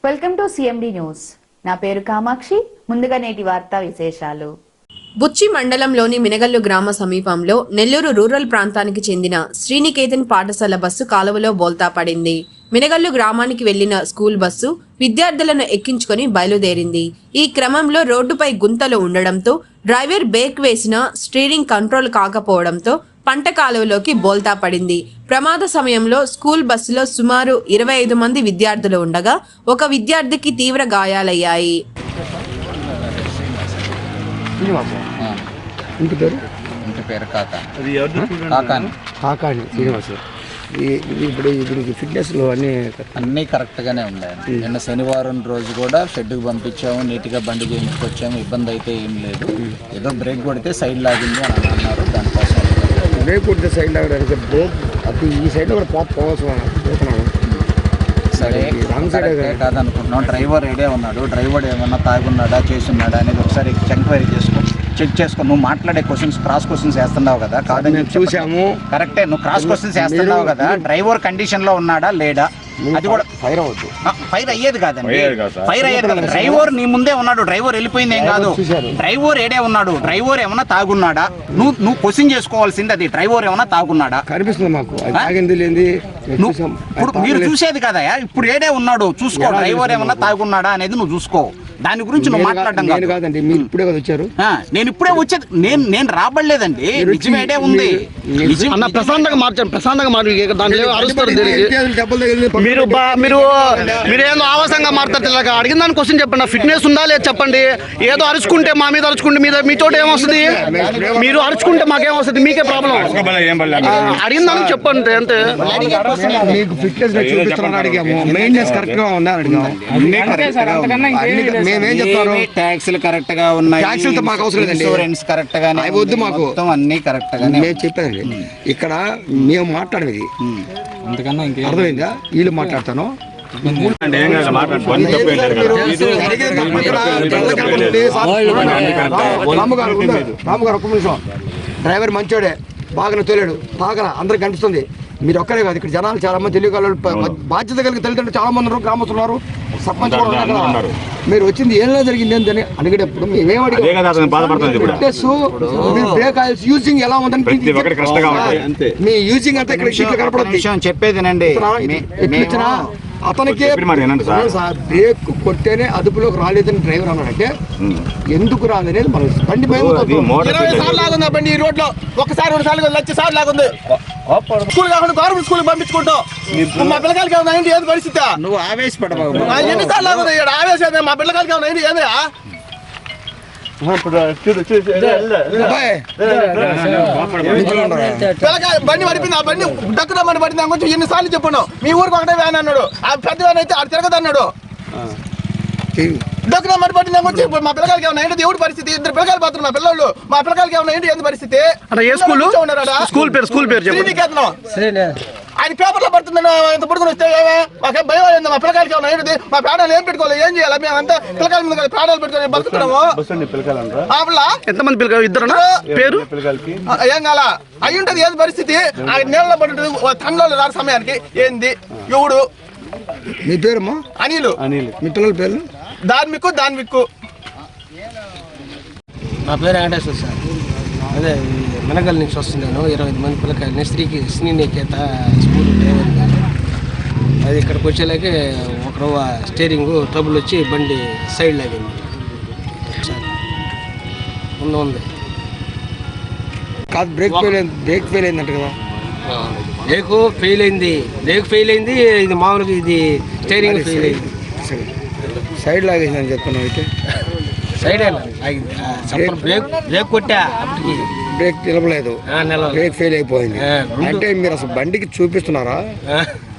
Welcome to CMD news. నా పేరు కామాక్షి. ముందుగా నేటి వార్తా విశేషాలు. బుచ్చి మండలంలోని మినగల్లు గ్రామ సమీపంలో నెల్లూరు రూరల్ ప్రాంతానికి చెందిన శ్రీనికేతన్ పాఠశాల బస్సు కాలువలో బోల్తా పడింది. మినగల్లు గ్రామానికి వెళ్లిన స్కూల్ బస్సు విద్యార్థులను ఎక్కించుకొని బయలుదేరింది. ఈ క్రమంలో రోడ్డుపై గుంతలు ఉండడంతో డ్రైవర్ బ్రేక్ వేసినా స్టీరింగ్ కంట్రోల్ కాకపోవడంతో పంట కాలువలోకి బోల్తా పడింది. ప్రమాద సమయంలో స్కూల్ బస్సులో సుమారు 25 మంది విద్యార్థులు ఉండగా ఒక విద్యార్థికి తీవ్ర గాయాలయ్యాయి. ఇప్పుడు దీనికి ఫిట్నెస్లో అన్నీ కరెక్ట్గానే ఉన్నాయి. నిన్న శనివారం రోజు కూడా షెడ్కి పంపించాము, నీట్గా బండి చేయించుకొచ్చాము, ఇబ్బంది అయితే ఏం లేదు. ఏదో బ్రేక్ కొడితే సైడ్ లాగింది అని అన్నారు. దానికోసం బ్రేక్ కొడితే సైడ్ లాగడానికి బ్రేక్ అది ఈ సైడ్లో కూడా పోతున్నాను. సరే కాదనుకుంటున్నాం. డ్రైవర్ ఏడే ఉన్నాడు, డ్రైవర్ ఏమన్నా తాగున్నాడా చేస్తున్నాడా అనేది ఒకసారి చెక్ చేసుకో. నువ్వు మాట్లాడే క్రాస్ క్వశ్చన్స్ వేస్తున్నావు కదా, కాదని చూసాము. కరెక్టే, నువ్వు క్రాస్ క్వశ్చన్స్ వేస్తున్నావు కదా. డ్రైవర్ కండిషన్ లో ఉన్నాడా లేడా అది కూడా ఫైర్ అయ్యేది కాదండి. ఫైర్ అయ్యేది కదా. డ్రైవర్ నీ ముందే ఉన్నాడు, డ్రైవర్ వెళ్ళిపోయింది ఏం కాదు. డ్రైవర్ ఏడే ఉన్నాడు, డ్రైవర్ ఏమన్నా తాగున్నాడా నువ్వు క్వశ్చన్ చేసుకోవాల్సింది అది. డ్రైవర్ ఏమన్నా తాగున్నాడా కనిపిస్తుంది మాకు. మీరు చూసేది కదా. ఇప్పుడు ఏడే ఉన్నాడు చూసుకో. డ్రైవర్ ఏమన్నా తాగున్నాడా అనేది నువ్వు చూసుకో. దాని గురించి నువ్వు మాట్లాడడం కాదండి. మీరు ఇప్పుడే కదా వచ్చారు. నేను ఇప్పుడే వచ్చేది. నేను రాబడలేదండి. నిజమేడే ఉంది. ప్రశాంతంగా మీరేదో ఆవాసంగా మాట్లాడతారు. అడిగిన దాని క్వశ్చన్ చెప్పండి. ఫిట్నెస్ ఉందా లేదా చెప్పండి. ఏదో అరుచుకుంటే మా మీద అరుచుకుంటే మీ చోట ఏమొస్తుంది? మీరు అరుచుకుంటే మాకేం వస్తుంది? మీకే ప్రాబ్లం. అడిగిన దాన్ని చెప్పండి అంతే. మీకు ఫిట్నెస్ అడిగాము, మెయింటెనెన్స్ కరెక్ట్ గా ఉందా అడిగాము. మేమేం చెప్తాను, ట్యాక్సీలు కరెక్ట్ గా ఉన్నాయి, ట్యాక్సీలతో మాకు అవసరం లేదండి. ఇన్సూరెన్స్ కరెక్ట్ గా వద్దు మాకు, అన్ని కరెక్ట్ గా మేము చెప్పేదండి. ఇక్కడ మేము మాట్లాడేది అర్థమైందా? వీళ్ళు మాట్లాడతాను. రాముగారు ఒక్క నిమిషం. డ్రైవర్ మంచోడే, బాగా తోలేడు, బాగా అందరికి కనిపిస్తుంది. మీరు ఒక్కరే కాదు, ఇక్కడ జనాలు చాలా మంది తెలియగలరు, బాధ్యత కలిగి తల్లిదండ్రులు చాలా మంది ఉన్నారు, గ్రామస్తున్నారు, సర్పంచ్ కూడా ఉన్నారు. మీరు వచ్చింది ఏం జరిగింది అని అడిగేటప్పుడు యూజింగ్ ఎలా ఉందని మీ యూజింగ్ అంతా ఇక్కడ కనపడదు. చెప్పేదేనండి. అతనికి బ్రేక్ కొట్టేనే అదుపులోకి రాలేదని డ్రైవర్ అన్నాడంటే ఎందుకు రాదనేది మన బండి బండి ఈ రోడ్ లో ఒకసారి 2 సార్లు 1 లక్ష సార్లు లాగుంది. స్కూల్ కాకుండా గవర్నమెంట్ స్కూల్ పంపించుకుంటాం. మా పిల్లకాయలకి ఏమైనా అయింది? ఏది పరిస్థితి? నువ్వు ఆవేశపడబాబు. ఎన్నిసార్లు లాగుంది ఆవేశం? మా పిల్లకాయలకి ఏమైనా అయింది? ఏందా బండి పడిపోయింది. ఆ బండి డక్కుదామని పడింది. కొంచెం ఎన్నిసార్లు చెప్పాను. మీ ఊరికి ఒకటే వ్యాన్ అన్నాడు. ఆ పెద్ద వ్యాన్ అయితే ఆడ తిరగదు అన్నాడు. డక్కుదా మడి పట్టింది. వచ్చి మా పిల్లకాయలకి ఏమైనా ఏంటి? దేవుడి పరిస్థితి. 2 పిల్లకాయలు పోతున్నారు. మా పిల్లలు మా పిల్లకాయలకి ఏమైనా ఏంటి? ఏంటి పరిస్థితి? ఆయన పేపర్లో పడుతుందని ఇంత పడుకుని వస్తే మాకేం భయం అయింది. మా పిల్లకాయలకి ఏమైనా ఏంటి? మా ప్రాణాలు ఏం పెట్టుకోవాలి? ఏం చేయాలి? మేము అంతా పిల్లకాయల మీద ప్రాణాలు పెట్టుకొని బతుకుతున్నాము. ఎంతమంది పిల్లలు? 2 పేరు ఏం కాల అయి ఉంటది. ఏది పరిస్థితి? ఆ నీళ్ళలో పడి తండ్రిలో రాని సమయానికి ఏంది? ఎవడు? మీ పేరమ్మా? అనిలు. మీ పిల్లల పేరు? దాన్విక్కు. నా పేరు వెంకటేశ్వర సార్. అదే మినగల్ నుంచి వస్తున్నాను. 25 మంది పిల్లకాయలని శ్రీనికేత స్కూల్ డ్రైవర్ గారు. అది ఇక్కడికి వచ్చేలాగే ఒక స్టీరింగ్ ట్రబుల్ వచ్చి బండి సైడ్ లాగింది. ఉంది కాదు, బ్రేక్ ఫెయిల్ అయిందంట కదా. బ్రేక్ ఫెయిల్ అయింది. ఇది మామూలుగా ఇది స్టీరింగ్ ఫెయిల్ అయింది. సైడ్ లాగేసిందని చెప్తున్నావు. అయితే సైడ్ ఆగింది. బ్రేక్ కొట్టా, అప్పటికి బ్రేక్ నిలబలేదు, బ్రేక్ ఫెయిల్ అయిపోయింది. అంటే మీరు అసలు బండికి చూపిస్తున్నారా?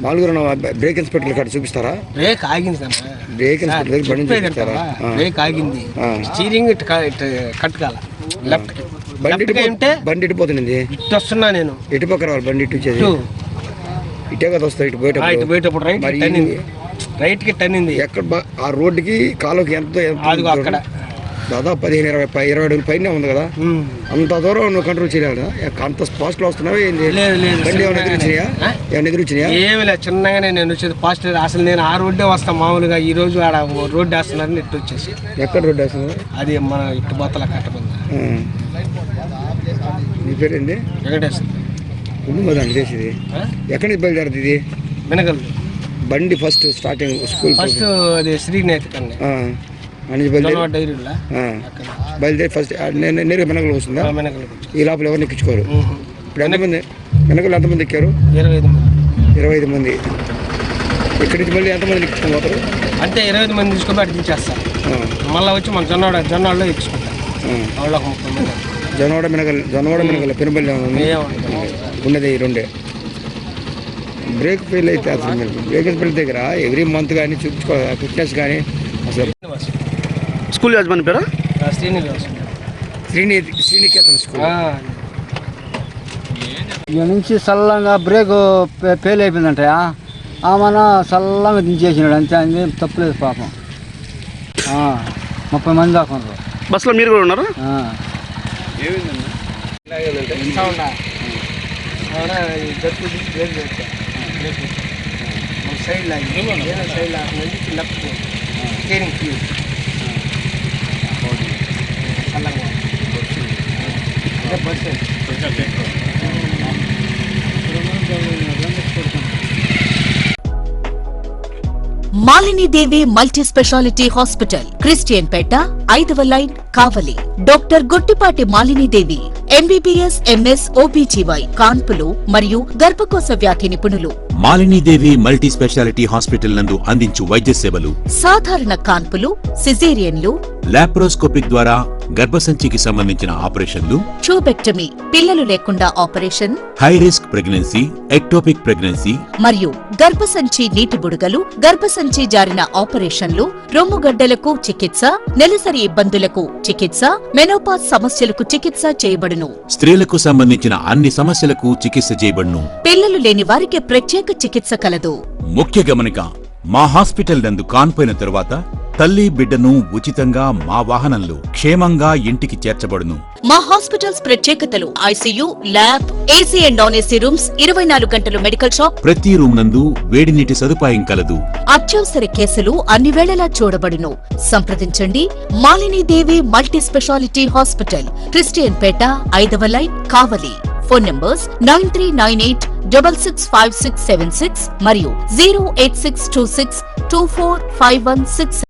మామూలుగా బ్రేక్ ఇన్స్పెక్టర్ కాడ చూపిస్తారా? బ్రేక్ ఆగింది సార్. బ్రేక్ ఇన్స్పెక్టర్ బండి చూపిస్తారా? బ్రేక్ ఆగింది. స్టీరింగ్ కట్టుకాల లెఫ్ట్ బండి ఇటుపోతుంది. ఇటు వస్తున్నా నేను. ఎటు పక్క రావాలి బండి? ఇటు వచ్చేది ఇటే కదా వస్తాయి. ఇటు పోయేటప్పుడు రైట్ కి టర్న్. ఎక్కడ? ఆ రోడ్డుకి కాలువకి ఎంత? అక్కడ దాదాపు 15-20 అడుగుల పైన ఉంది కదా, అంత దూరం నువ్వు కంట్రోల్ చేయాలి కదా, అంత ఫాస్ట్లో వస్తున్నావా ఏంటి? బండి ఏమైనా ఎదురొచ్చినాయా? ఏమైనా ఎదురొచ్చినాయా? ఏమి లేదు, చిన్నగానే నేను వచ్చేది ఫాస్ట్. అసలు నేను ఆ రోడ్డే వస్తాను మామూలుగా. ఈ రోజు ఆడ రోడ్డు వేస్తున్నారని ఇటు వచ్చేసి. ఎక్కడ రోడ్డు వేస్తున్నా? అది మన ఇటు బొత్తల కట్టకుండా. నీ పేరేంటి? వెంకటేశ్వర. ఉంది మరి అంత చేసేది. ఎక్కడి నుంచి బయలుదేరుతుంది ఇది? మినగల్ బండి ఫస్ట్ స్టార్టింగ్ స్కూల్ ఫస్ట్ అది శ్రీనేతి కన్నా అని బయలుదేరి డైరీలో బయలుదేరి ఫస్ట్ నేరుగా మెనకలు వస్తుందా? మినగల్కి ఈ లోపల ఎవరిని ఎక్కించుకోరు. ఇప్పుడు ఎంతమంది మెనకలు ఎంతమంది ఎక్కారు? 25 మంది. 25 మంది. ఇక్కడి నుంచి మళ్ళీ ఎంతమంది ఎక్కించుకొని పోతారు? అంటే 25 మంది తీసుకొని అటు దించేస్తారు. మళ్ళీ వచ్చి మన జొన్నవాడలో ఎక్కించుకుంటారు. వాళ్ళ 30 మంది. జొన్నవాడ మినగల పెనుబల్లి ఉన్నది ఈ రెండే. బ్రేక్ ఫెయిల్ అయితే అసలు మీరు బ్రేక్ ఫెయిల్ దగ్గర ఎవ్రీ మంత్ కానీ చూపించుకోవాలి, ఫిట్నెస్ కానీ అసలు. స్కూల్ యాజమాని పేరా? శ్రీనికేతన్ స్కూల్. ఇక నుంచి చల్లంగా బ్రేక్ ఫెయిల్ అయిపోయిందంట. ఆమెన చల్లంగా దించేసినాడు, అంతే. అంది తప్పులేదు పాపం. 30 మంది దాకా ఉన్నారు. బస్సులో మీరు కూడా ఉన్నారు? సైడ్ లాగి సైడ్ లాగి left steering fuse bus. Malinidevi multi speciality hospital, Christian Peta, 5వ line, Kavali. Doctor Gottipati Malinidevi, MBBS, MS, OBGY, కాన్పులు మరియు గర్భకోశ వ్యాధి నిపుణులు. మాలినీదేవి మల్టీ స్పెషాలిటీ హాస్పిటల్ నందు అందించు వైద్య సేవలు: సాధారణ కాన్పులు, సిజేరియన్లు, లాప్రోస్కోపిక్ ద్వారా గర్భసంచికి సంబంధించిన ఆపరేషన్లు, ట్యూబెక్టమీ, పిల్లలు లేకుండా operation, high risk pregnancy, ectopic pregnancy మరియు గర్భసంచి నీటి బుడగలు, గర్భసంచి జారిన ఆపరేషన్లు, రొమ్ముగడ్డలకు చికిత్స, నెలసరి ఇబ్బందులకు చికిత్స, మెనోపాజ్ సమస్యలకు చికిత్స చేయబడును. స్త్రీలకు సంబంధించిన అన్ని సమస్యలకు చికిత్స చేయబడును. పిల్లలు లేని వారికి ప్రత్యేక చికిత్స కలదు. ముఖ్య గమనిక: మా హాస్పిటల్ నందు కాన్పోయిన తరువాత తల్లి బిడ్డను ఉచితంగా మా వాహనంలో క్షేమంగా ఇంటికి చేర్చబడును. మా హాస్పిటల్స్ ప్రత్యేకతలు: ICU, lab, AC and non AC rooms, 24 గంటలు మెడికల్ షాప్, ప్రతి రూమ్ నందు వేడి నీటి సదుపాయం కలదు. అత్యవసర కేసులు అన్ని వేళలా చూడబడును. సంప్రదించండి Malinidevi multi speciality hospital, Christian Peta, 5వ లైన్, కావలి. ఫోన్ నంబర్స్ 9398665676 మరియు 08626245166.